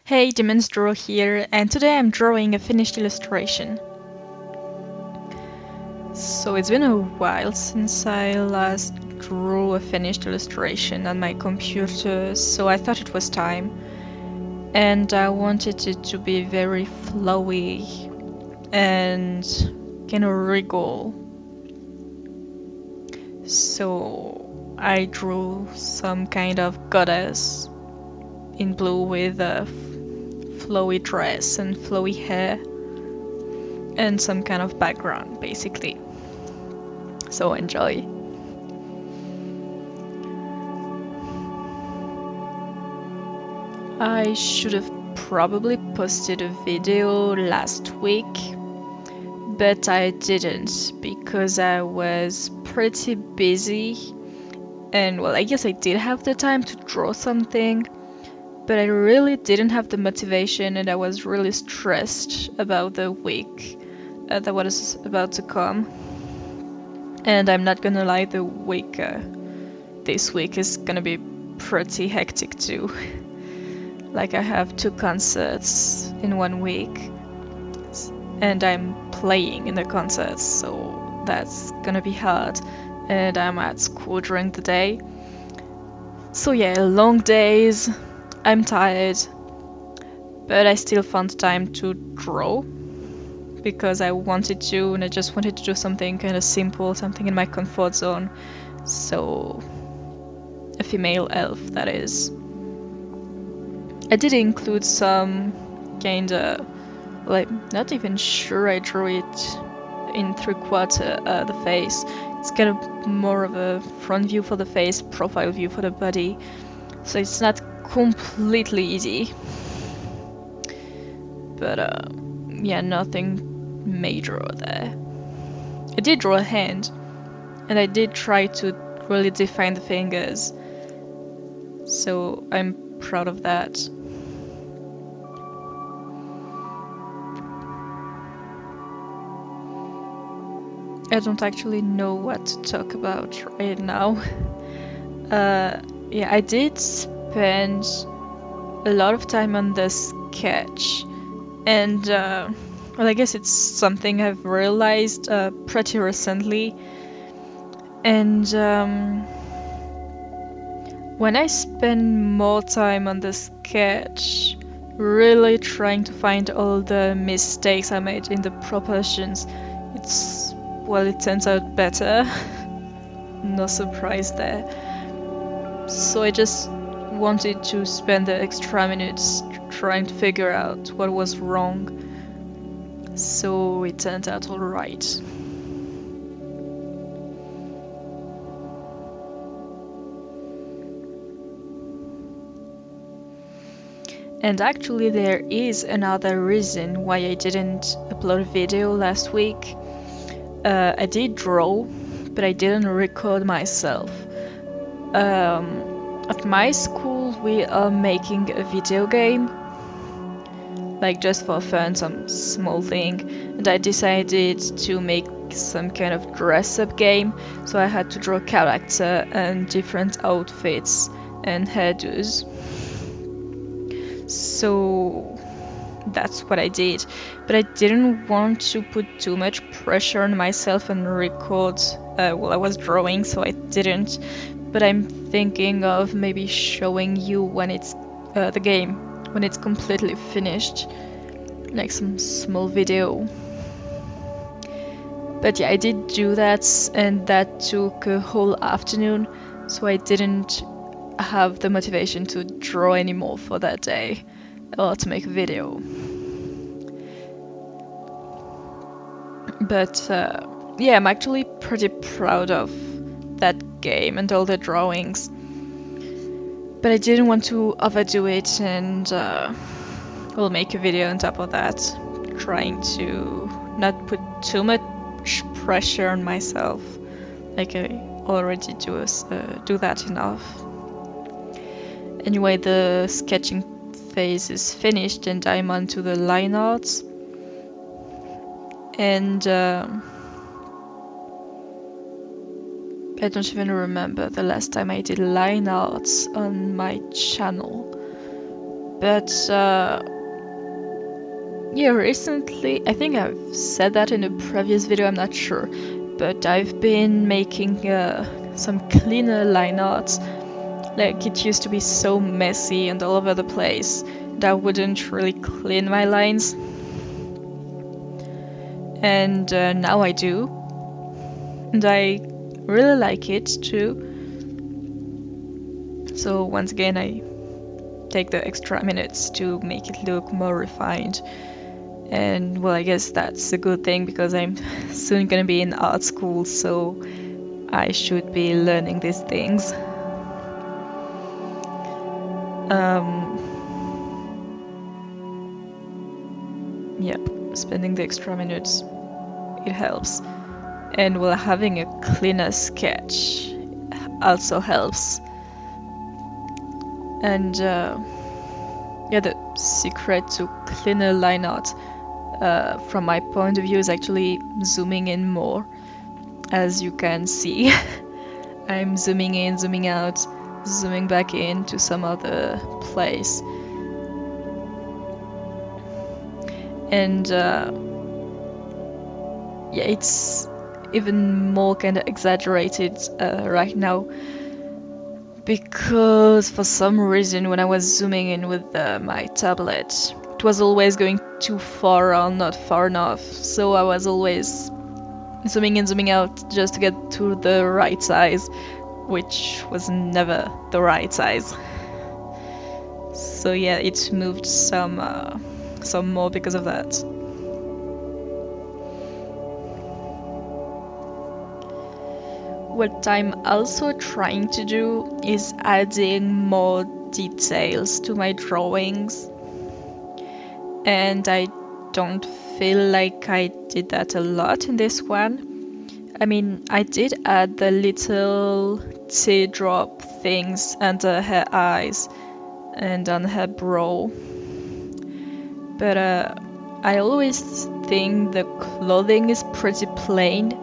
Hey, Demons Draw here, and today I'm drawing a finished illustration. So it's been a while since I last drew a finished illustration on my computer, so I thought it was time. And I wanted it to be very flowy and kind of regal. So I drew some kind of goddess in blue with a flowy dress and flowy hair and some kind of background, basically. So enjoy. I should have probably posted a video last week, but I didn't because I was pretty busy. And well, I guess I did have the time to draw something, but I really didn't have the motivation, and I was really stressed about the week that was about to come. And I'm not gonna lie, the week this week is gonna be pretty hectic too. Like I have 2 concerts in 1 week, and I'm playing in the concerts, so that's gonna be hard. And I'm at school during the day. So yeah, long days, I'm tired, but I still found time to draw because I wanted to, and I just wanted to do something kind of simple, something in my comfort zone. So, a female elf, that is. I did include some kinda, like, not even sure I drew it in 3/4 the face. It's kind of more of a front view for the face, profile view for the body, so it's not completely easy. But yeah, nothing major there. I did draw a hand, and I did try to really define the fingers, so I'm proud of that. I don't actually know what to talk about right now. Yeah, I did spend a lot of time on the sketch, and well, I guess it's something I've realized pretty recently. And when I spend more time on the sketch, really trying to find all the mistakes I made in the proportions, it turns out better. No surprise there. So I just wanted to spend the extra minutes trying to figure out what was wrong. So it turned out alright. And actually there is another reason why I didn't upload a video last week. I did draw, but I didn't record myself. At my school we are making a video game, like just for fun, some small thing, and I decided to make some kind of dress-up game, so I had to draw character and different outfits and hairdos. So that's what I did, but I didn't want to put too much pressure on myself and record while I was drawing, so I didn't. But I'm thinking of maybe showing you when it's the game, when it's completely finished, like some small video. But yeah, I did do that, and that took a whole afternoon, so I didn't have the motivation to draw anymore for that day or to make a video. But yeah, I'm actually pretty proud of that game and all the drawings. But I didn't want to overdo it, and we'll make a video on top of that, trying to not put too much pressure on myself. Like I already do that enough. Anyway, the sketching phase is finished, and I'm on to the line arts. And I don't even remember the last time I did line arts on my channel. But yeah, recently, I think I've said that in a previous video, I'm not sure, but I've been making some cleaner line art. Like, it used to be so messy and all over the place that I wouldn't really clean my lines. And now I do. And I really like it too. So once again, I take the extra minutes to make it look more refined. And well, I guess that's a good thing because I'm soon gonna be in art school, so I should be learning these things. Yep, spending the extra minutes, it helps. And well, having a cleaner sketch also helps. And yeah, the secret to cleaner line art, from my point of view, is actually zooming in more. As you can see, I'm zooming in, zooming out, zooming back in to some other place. And yeah, it's even more kind of exaggerated right now, because for some reason when I was zooming in with my tablet, it was always going too far or not far enough, so I was always zooming in, zooming out just to get to the right size, which was never the right size. So yeah, it moved some more because of that. What I'm also trying to do is adding more details to my drawings, and I don't feel like I did that a lot in this one. I mean, I did add the little teardrop things under her eyes and on her brow, but I always think the clothing is pretty plain.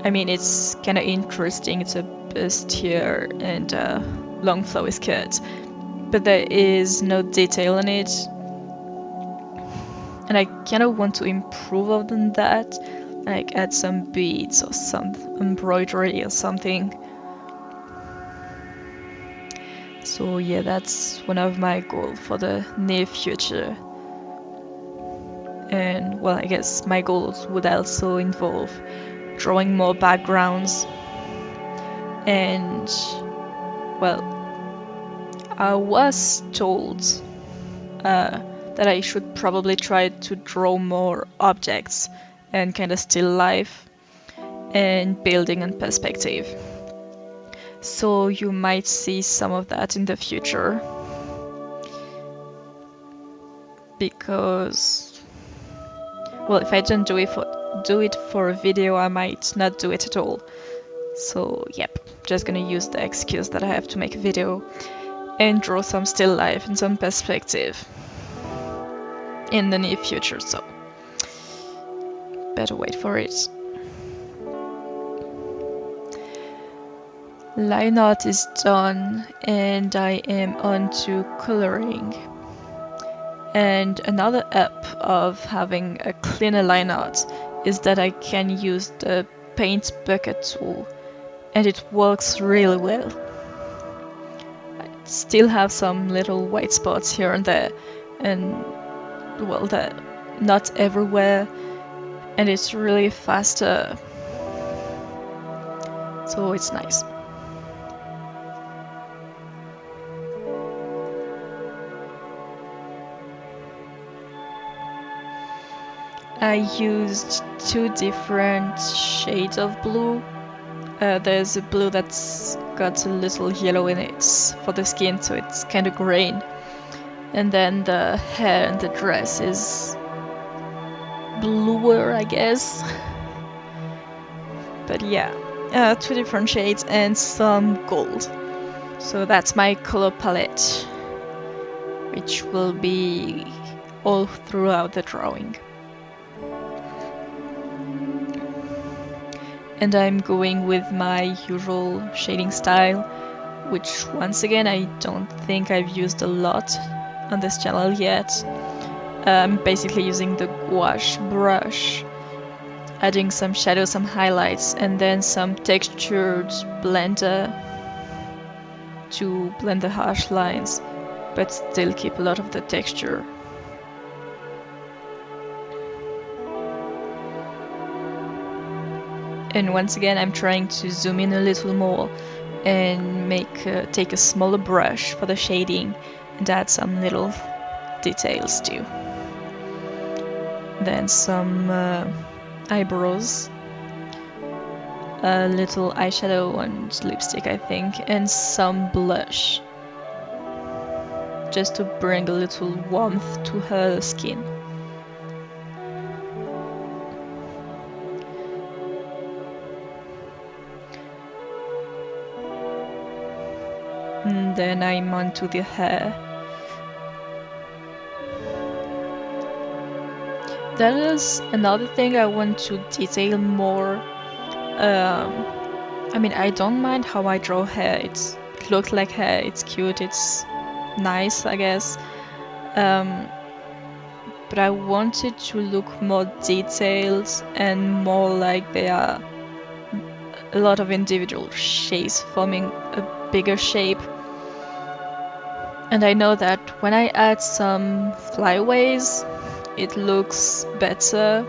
I mean, it's kind of interesting. It's a bustier and long flowy skirt, but there is no detail in it. And I kind of want to improve on that, like add some beads or some embroidery or something. So yeah, that's one of my goals for the near future. And well, I guess my goals would also involve drawing more backgrounds, and well, I was told that I should probably try to draw more objects and kind of still life and building and perspective. So you might see some of that in the future, because well, if I don't do it for a video, I might not do it at all. So yep, just gonna use the excuse that I have to make a video and draw some still life and some perspective in the near future, so better wait for it. Line art is done and I am on to coloring. And another up of having a cleaner line art is that I can use the paint bucket tool, and it works really well. I still have some little white spots here and there, and well, they're not everywhere, and it's really faster, so it's nice. I used 2 different shades of blue. There's a blue that's got a little yellow in it for the skin, so it's kind of green. And then the hair and the dress is bluer, I guess. But yeah, 2 different shades and some gold. So that's my color palette, which will be all throughout the drawing. And I'm going with my usual shading style, which once again I don't think I've used a lot on this channel yet. I'm basically using the gouache brush, adding some shadows, some highlights, and then some textured blender to blend the harsh lines, but still keep a lot of the texture. And once again, I'm trying to zoom in a little more and take a smaller brush for the shading and add some little details too. Then some eyebrows, a little eyeshadow and lipstick, I think, and some blush, just to bring a little warmth to her skin. And then I'm onto the hair. That is another thing I want to detail more. I mean, I don't mind how I draw hair. It looks like hair, it's cute, it's nice, I guess. But I want it to look more detailed and more like there are a lot of individual shapes forming a bigger shape. And I know that when I add some flyaways, it looks better,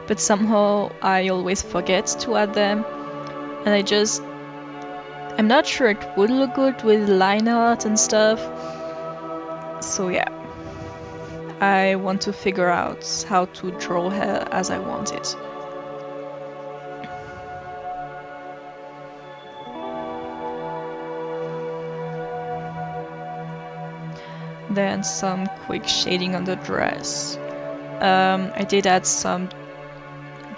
but somehow I always forget to add them, and I'm not sure it would look good with line art and stuff. So yeah, I want to figure out how to draw her as I want it. Then some quick shading on the dress. I did add some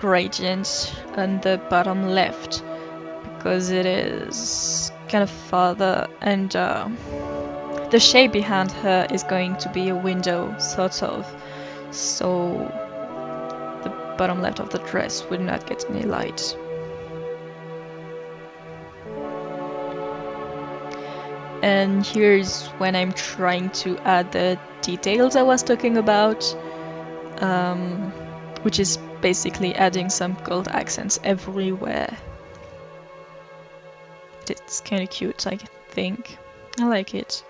gradient on the bottom left because it is kind of farther, and the shape behind her is going to be a window, sort of, so the bottom left of the dress would not get any light. And here's when I'm trying to add the details I was talking about, which is basically adding some gold accents everywhere. It's kind of cute, I think. I like it.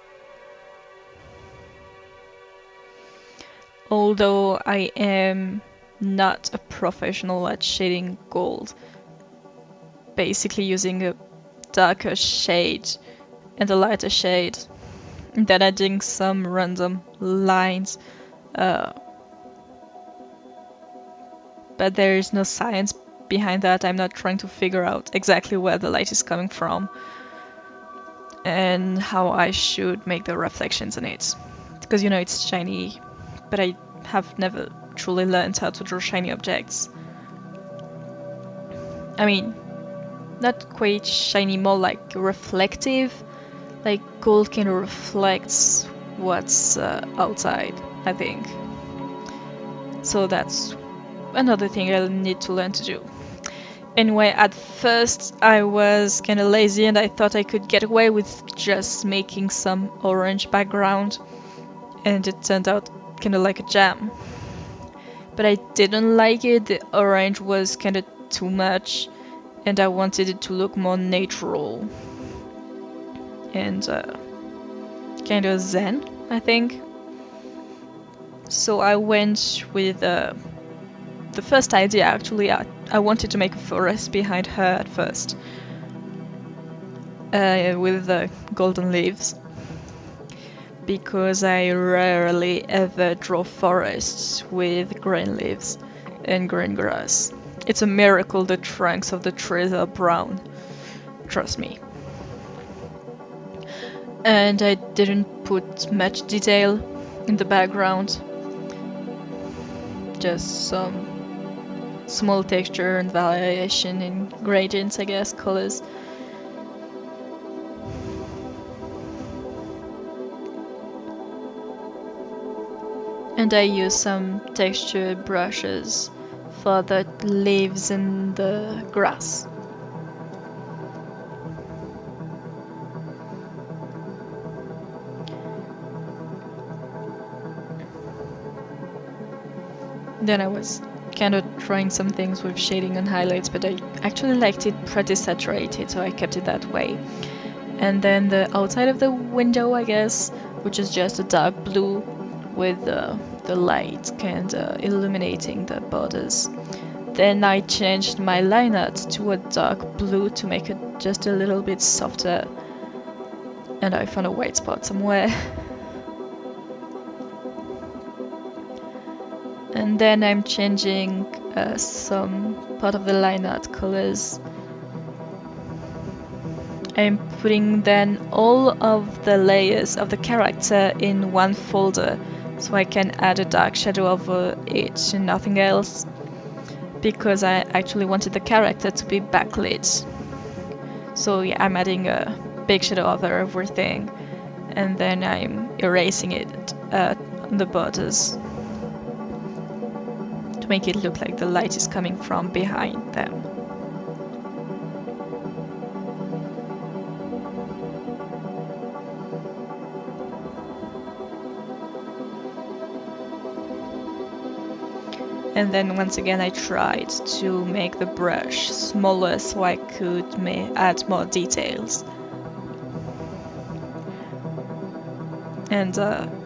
Although I am not a professional at shading gold, basically using a darker shade and a lighter shade, and then adding some random lines. But there is no science behind that. I'm not trying to figure out exactly where the light is coming from and how I should make the reflections in it. Because it's shiny, but I have never truly learned how to draw shiny objects. I mean, not quite shiny, more like reflective. Like gold kind of reflects what's outside, I think. So that's another thing I'll need to learn to do. Anyway, at first I was kind of lazy and I thought I could get away with just making some orange background, and it turned out kind of like a jam. But I didn't like it. The orange was kind of too much and I wanted it to look more natural and kind of zen, I think. So I went with the first idea. Actually, I wanted to make a forest behind her at first with the golden leaves, because I rarely ever draw forests with green leaves and green grass. It's a miracle the trunks of the trees are brown, trust me. And I didn't put much detail in the background, just some small texture and variation in gradients, I guess, colors. And I use some texture brushes for the leaves and the grass. Then I was kind of trying some things with shading and highlights, but I actually liked it pretty saturated, so I kept it that way. And then the outside of the window, I guess, which is just a dark blue with the light kind of illuminating the borders. Then I changed my line art to a dark blue to make it just a little bit softer. And I found a white spot somewhere. And then I'm changing some part of the line art colors. I'm putting then all of the layers of the character in one folder, so I can add a dark shadow over it and nothing else, because I actually wanted the character to be backlit. So yeah, I'm adding a big shadow over everything, and then I'm erasing it on the borders to make it look like the light is coming from behind them. And then once again I tried to make the brush smaller so I could add more details. And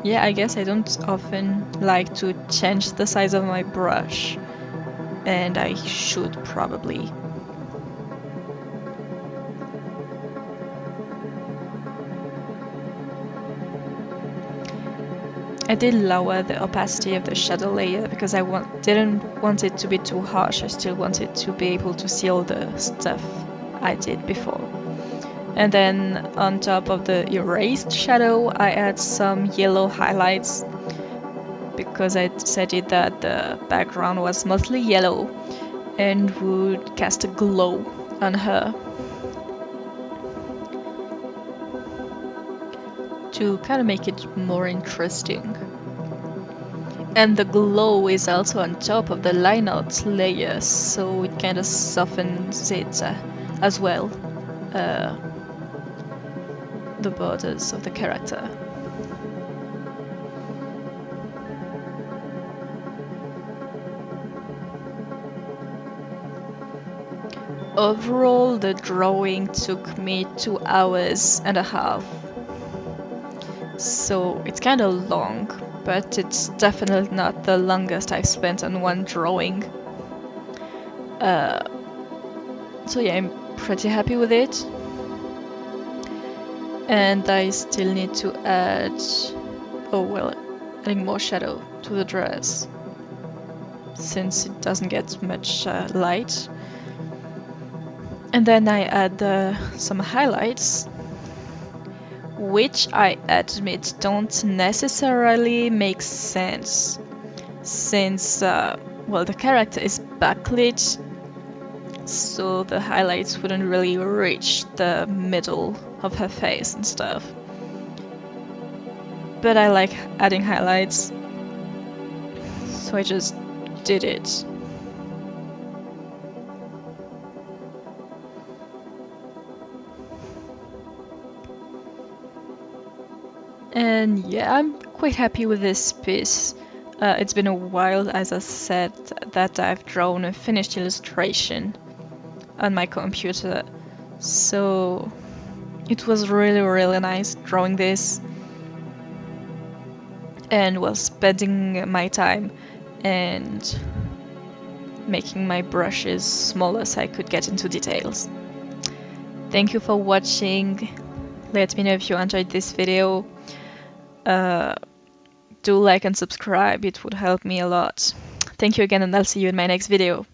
yeah, I guess I don't often like to change the size of my brush, and I should probably. I did lower the opacity of the shadow layer because I didn't want it to be too harsh. I still wanted to be able to see all the stuff I did before. And then on top of the erased shadow, I add some yellow highlights because I decided that the background was mostly yellow and would cast a glow on her to kind of make it more interesting. And the glow is also on top of the line art layer, so it kind of softens it as well, the borders of the character. Overall, the drawing took me 2 hours and a half. So it's kind of long, but it's definitely not the longest I've spent on one drawing. So yeah, I'm pretty happy with it. And I still need to add, adding more shadow to the dress, since it doesn't get much light. And then I add some highlights, which I admit don't necessarily make sense, since the character is backlit, so the highlights wouldn't really reach the middle of her face and stuff. But I like adding highlights, so I just did it. And yeah, I'm quite happy with this piece. It's been a while, as I said, that I've drawn a finished illustration on my computer, so it was really nice drawing this and spending my time and making my brushes smaller so I could get into details. Thank you for watching. Let me know if you enjoyed this video. Do like and subscribe, it would help me a lot. Thank you again, and I'll see you in my next video.